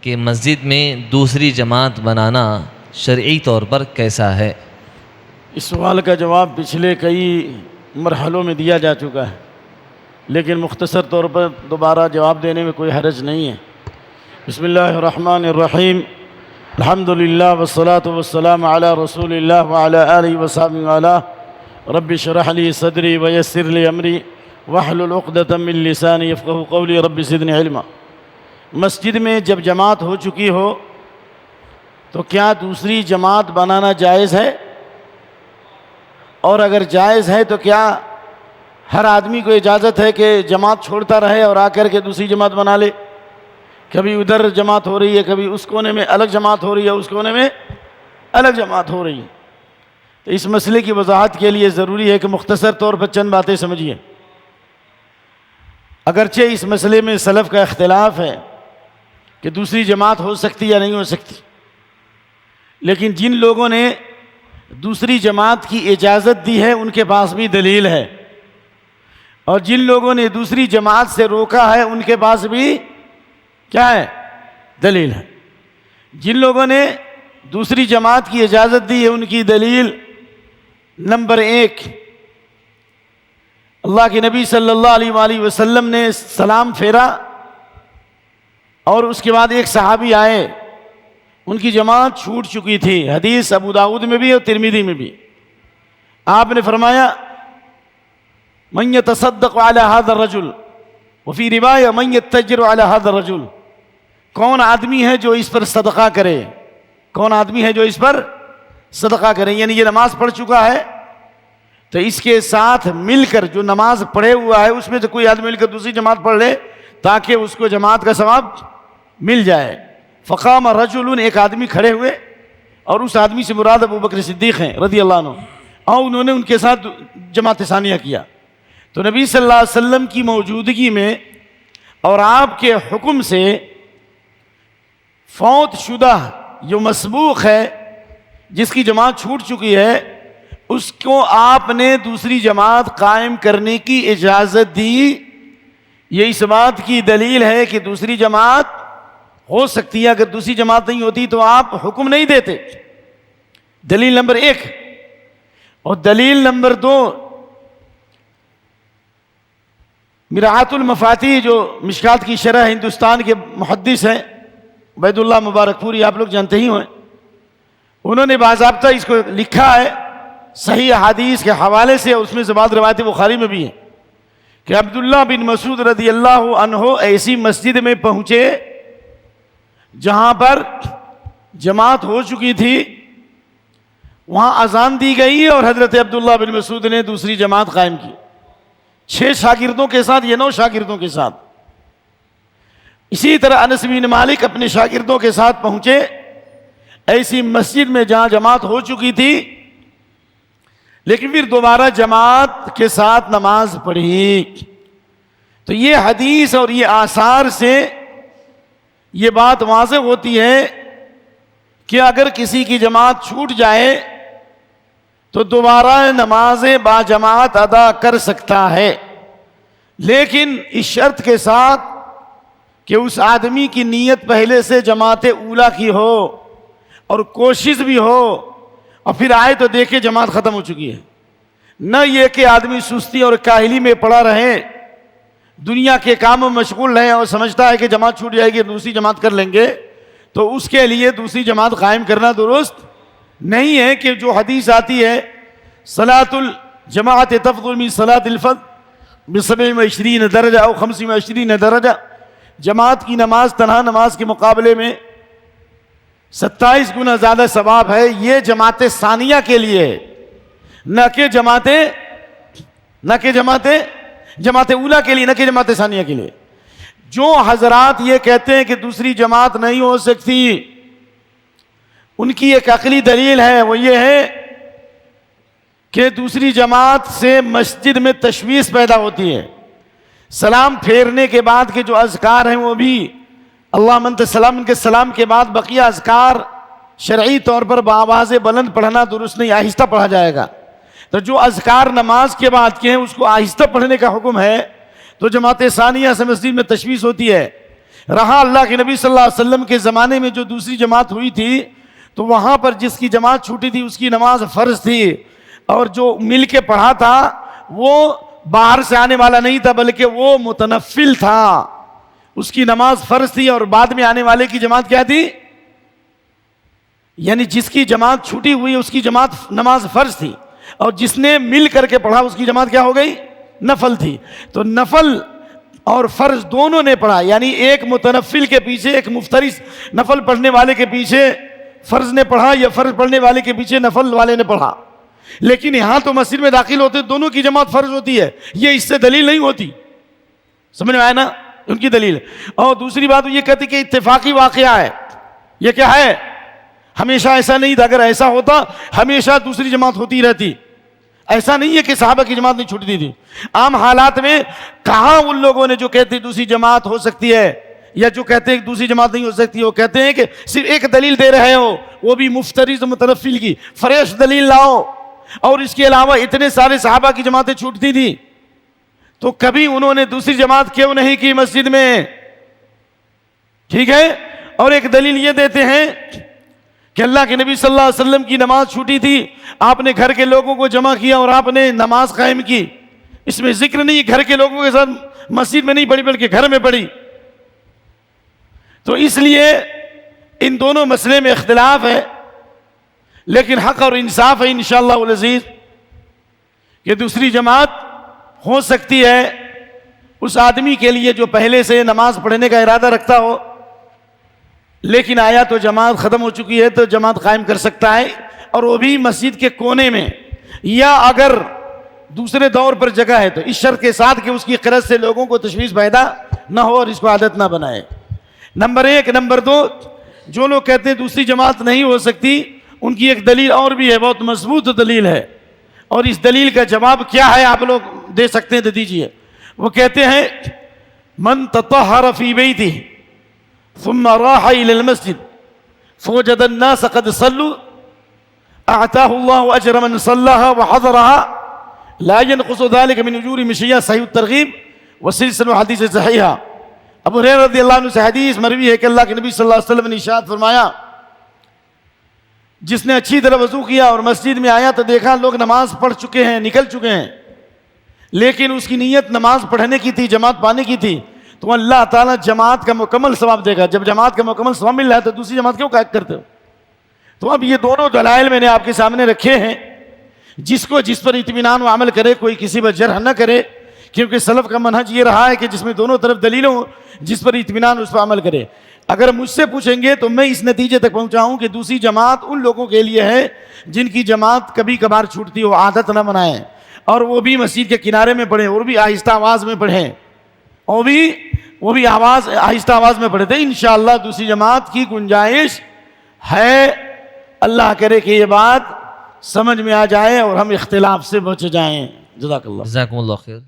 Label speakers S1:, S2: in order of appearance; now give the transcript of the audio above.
S1: کہ مسجد میں دوسری جماعت بنانا شرعی طور پر کیسا ہے؟
S2: اس سوال کا جواب پچھلے کئی مرحلوں میں دیا جا چکا ہے، لیکن مختصر طور پر دوبارہ جواب دینے میں کوئی حرج نہیں ہے۔ بسم اللہ الرحمن الرحیم، الحمدللہ والصلاة والسلام علی رسول اللہ وعلی آلہ وصحبہ وآلہ، رب اشرح لی صدری ویسر لی امری واحلل عقدۃ من لسانی یفقہوا قولی، رب زدنی علما۔ مسجد میں جب جماعت ہو چکی ہو تو کیا دوسری جماعت بنانا جائز ہے؟ اور اگر جائز ہے تو کیا ہر آدمی کو اجازت ہے کہ جماعت چھوڑتا رہے اور آ کر کے دوسری جماعت بنا لے؟ کبھی ادھر جماعت ہو رہی ہے، کبھی اس کونے میں الگ جماعت ہو رہی ہے، اس کونے میں الگ جماعت ہو رہی ہے۔ تو اس مسئلے کی وضاحت کے لیے ضروری ہے کہ مختصر طور پر چند باتیں سمجھیے۔ اگرچہ اس مسئلے میں سلف کا اختلاف ہے کہ دوسری جماعت ہو سکتی یا نہیں ہو سکتی، لیکن جن لوگوں نے دوسری جماعت کی اجازت دی ہے ان کے پاس بھی دلیل ہے، اور جن لوگوں نے دوسری جماعت سے روکا ہے ان کے پاس بھی کیا ہے؟ دلیل ہے۔ جن لوگوں نے دوسری جماعت کی اجازت دی ہے ان کی دلیل نمبر 1، اللہ کے نبی صلی اللہ علیہ وآلہ وسلم نے سلام پھیرا اور اس کے بعد ایک صحابی آئے، ان کی جماعت چھوٹ چکی تھی، حدیث ابو داؤد میں بھی اور ترمذی میں بھی۔ آپ نے فرمایا من يتصدق على هذا الرجل، وفی روایہ من يتجر على هذا الرجل، کون آدمی ہے جو اس پر صدقہ کرے، کون آدمی ہے جو اس پر صدقہ کرے؟ یعنی یہ نماز پڑھ چکا ہے تو اس کے ساتھ مل کر جو نماز پڑھے ہوا ہے اس میں سے کوئی آدمی مل کر دوسری جماعت پڑھ لے تاکہ اس کو جماعت کا ثواب مل جائے۔ فقام رجل، ایک آدمی کھڑے ہوئے، اور اس آدمی سے مراد ابو بکر صدیق ہیں رضی اللہ عنہ، اور انہوں نے ان کے ساتھ جماعت ثانیہ کیا۔ تو نبی صلی اللہ علیہ وسلم کی موجودگی میں اور آپ کے حکم سے فوت شدہ جو مسبوق ہے، جس کی جماعت چھوٹ چکی ہے، اس کو آپ نے دوسری جماعت قائم کرنے کی اجازت دی۔ یہ اس بات کی دلیل ہے کہ دوسری جماعت ہو سکتی ہے، اگر دوسری جماعت نہیں ہوتی تو آپ حکم نہیں دیتے۔ دلیل نمبر 1۔ اور دلیل نمبر 2، مرآۃ المفاتیح جو مشکات کی شرح ہندوستان کے محدث ہیں عبید اللہ مبارک پوری، آپ لوگ جانتے ہی ہیں، انہوں نے باضابطہ اس کو لکھا ہے صحیح احادیث کے حوالے سے، اس میں سے بعض روایت بخاری میں بھی ہے کہ عبداللہ بن مسعود رضی اللہ عنہ ایسی مسجد میں پہنچے جہاں پر جماعت ہو چکی تھی، وہاں اذان دی گئی اور حضرت عبداللہ بن مسعود نے دوسری جماعت قائم کی 6 شاگردوں کے ساتھ یا 9 شاگردوں کے ساتھ۔ اسی طرح انس بن مالک اپنے شاگردوں کے ساتھ پہنچے ایسی مسجد میں جہاں جماعت ہو چکی تھی، لیکن پھر دوبارہ جماعت کے ساتھ نماز پڑھی۔ تو یہ حدیث اور یہ آثار سے یہ بات واضح ہوتی ہے کہ اگر کسی کی جماعت چھوٹ جائے تو دوبارہ نماز با جماعت ادا کر سکتا ہے، لیکن اس شرط کے ساتھ کہ اس آدمی کی نیت پہلے سے جماعت اولیٰ کی ہو اور کوشش بھی ہو، اور پھر آئے تو دیکھے جماعت ختم ہو چکی ہے۔ نہ یہ کہ آدمی سستی اور کاہلی میں پڑا رہے، دنیا کے کاموں میں مشغول رہے اور سمجھتا ہے کہ جماعت چھوٹ جائے گی دوسری جماعت کر لیں گے، تو اس کے لیے دوسری جماعت قائم کرنا درست نہیں ہے۔ کہ جو حدیث آتی ہے صلاۃ الجماعت تفضل من صلاۃ الفرد ب27 درجہ او 25 درجہ، جماعت کی نماز تنہا نماز کے مقابلے میں 27 گنا زیادہ ثواب ہے، یہ جماعت ثانیہ کے لیے ہے، نہ کہ جماعت اولیٰ کے لیے، نہ کہ جماعت ثانیہ کے لیے۔ جو حضرات یہ کہتے ہیں کہ دوسری جماعت نہیں ہو سکتی، ان کی ایک عقلی دلیل ہے، وہ یہ ہے کہ دوسری جماعت سے مسجد میں تشویش پیدا ہوتی ہے۔ سلام پھیرنے کے بعد کے جو اذکار ہیں وہ بھی اللہم انت السلام، ان کے سلام کے بعد بقیہ اذکار شرعی طور پر بآواز بلند پڑھنا درست نہیں، آہستہ پڑھا جائے گا۔ تو جو اذکار نماز کے بعد کے ہیں اس کو آہستہ پڑھنے کا حکم ہے، تو جماعت ثانیہ سے مسجد میں تشویش ہوتی ہے۔ رہا اللہ کے نبی صلی اللہ علیہ وسلم کے زمانے میں جو دوسری جماعت ہوئی تھی تو وہاں پر جس کی جماعت چھوٹی تھی اس کی نماز فرض تھی، اور جو مل کے پڑھا تھا وہ باہر سے آنے والا نہیں تھا بلکہ وہ متنفل تھا، اس کی نماز فرض تھی، اور بعد میں آنے والے کی جماعت کیا تھی؟ یعنی جس کی جماعت چھوٹی ہوئی اس کی جماعت نماز فرض تھی، اور جس نے مل کر کے پڑھا اس کی جماعت کیا ہو گئی؟ نفل تھی۔ تو نفل اور فرض دونوں نے پڑھا، یعنی ایک متنفل کے پیچھے، ایک مفترض نفل پڑھنے والے کے پیچھے فرض نے پڑھا، یا فرض پڑھنے والے کے پیچھے نفل والے نے پڑھا۔ لیکن یہاں تو مسجد میں داخل ہوتے دونوں کی جماعت فرض ہوتی ہے، یہ اس سے دلیل نہیں ہوتی، سمجھ میں آیا نا ان کی دلیل۔ اور دوسری بات یہ کہتی کہ اتفاقی واقعہ ہے، یہ کیا ہے؟ ہمیشہ ایسا نہیں تھا، اگر ایسا ہوتا ہمیشہ دوسری جماعت ہوتی رہتی، ایسا نہیں ہے کہ صحابہ کی جماعت نہیں چھوٹتی تھی۔ عام حالات میں کہاں ان لوگوں نے جو کہتے دوسری جماعت ہو سکتی ہے یا جو کہتے ہیں دوسری جماعت نہیں ہو سکتی، وہ کہتے ہیں کہ صرف ایک دلیل دے رہے ہو، وہ بھی مفترض متنفل کی، فریش دلیل لاؤ، اور اس کے علاوہ اتنے سارے صحابہ کی جماعتیں چھوٹتی تھی تو کبھی انہوں نے دوسری جماعت کیوں نہیں کی مسجد میں؟ ٹھیک ہے۔ اور ایک دلیل یہ دیتے ہیں کہ اللہ کے نبی صلی اللہ علیہ وسلم کی نماز چھوٹی تھی، آپ نے گھر کے لوگوں کو جمع کیا اور آپ نے نماز قائم کی، اس میں ذکر نہیں گھر کے لوگوں کے ساتھ مسجد میں نہیں پڑھی بلکہ گھر میں پڑھی۔ تو اس لیے ان دونوں مسئلے میں اختلاف ہے، لیکن حق اور انصاف ہے انشاءاللہ العزیز کہ دوسری جماعت ہو سکتی ہے اس آدمی کے لیے جو پہلے سے نماز پڑھنے کا ارادہ رکھتا ہو، لیکن آیا تو جماعت ختم ہو چکی ہے تو جماعت قائم کر سکتا ہے، اور وہ بھی مسجد کے کونے میں، یا اگر دوسرے دور پر جگہ ہے تو اس شرط کے ساتھ کہ اس کی قرت سے لوگوں کو تشویش پیدا نہ ہو اور اس کو عادت نہ بنائے۔ نمبر ایک۔ نمبر دو، جو لوگ کہتے ہیں دوسری جماعت نہیں ہو سکتی، ان کی ایک دلیل اور بھی ہے، بہت مضبوط دلیل ہے، اور اس دلیل کا جواب کیا ہے آپ لوگ دے سکتے ہیں تو دیجئے۔ وہ کہتے ہیں من تطہر فی بیتہ ثم راح الى المسجد فوجد الناس قد صلوا اعطاه الله اجر من صلاها وحضرها لا ينقص ذلك من اجور مشيئة، صحیح الترغیب وسلسلہ حدیث صحیحہ۔ ابو ہریرہ رضی اللہ عنہ سے حدیث مروی ہے کہ اللہ کے نبی صلی اللہ علیہ وسلم نے ارشاد فرمایا، جس نے اچھی طرح وضو کیا اور مسجد میں آیا تو دیکھا لوگ نماز پڑھ چکے ہیں، نکل چکے ہیں، لیکن اس کی نیت نماز پڑھنے کی تھی، جماعت پانے کی تھی، تو اللہ تعالیٰ جماعت کا مکمل ثواب دے گا۔ جب جماعت کا مکمل ثواب مل رہا ہے تو دوسری جماعت کیوں قائم کرتے ہو؟ تو اب یہ دونوں دلائل میں نے آپ کے سامنے رکھے ہیں، جس پر اطمینان و عمل کرے، کوئی کسی پر جرح نہ کرے، کیونکہ سلف کا منہج یہ رہا ہے کہ جس میں دونوں طرف دلیلوں ہوں، جس پر اطمینان اس پر عمل کرے۔ اگر مجھ سے پوچھیں گے تو میں اس نتیجے تک پہنچا ہوں کہ دوسری جماعت ان لوگوں کے لیے ہے جن کی جماعت کبھی کبھار چھوٹتی ہو، عادت نہ بنائیں، اور وہ بھی مسجد کے کنارے میں پڑھیں، اور بھی آہستہ آواز میں پڑھیں، وہ بھی آہستہ آواز میں پڑھے تھے۔ انشاءاللہ دوسری جماعت کی گنجائش ہے، اللہ کرے کہ یہ بات سمجھ میں آ جائے اور ہم اختلاف سے بچ جائیں۔ جزاک اللہ۔
S1: جزاکم اللہ خیر۔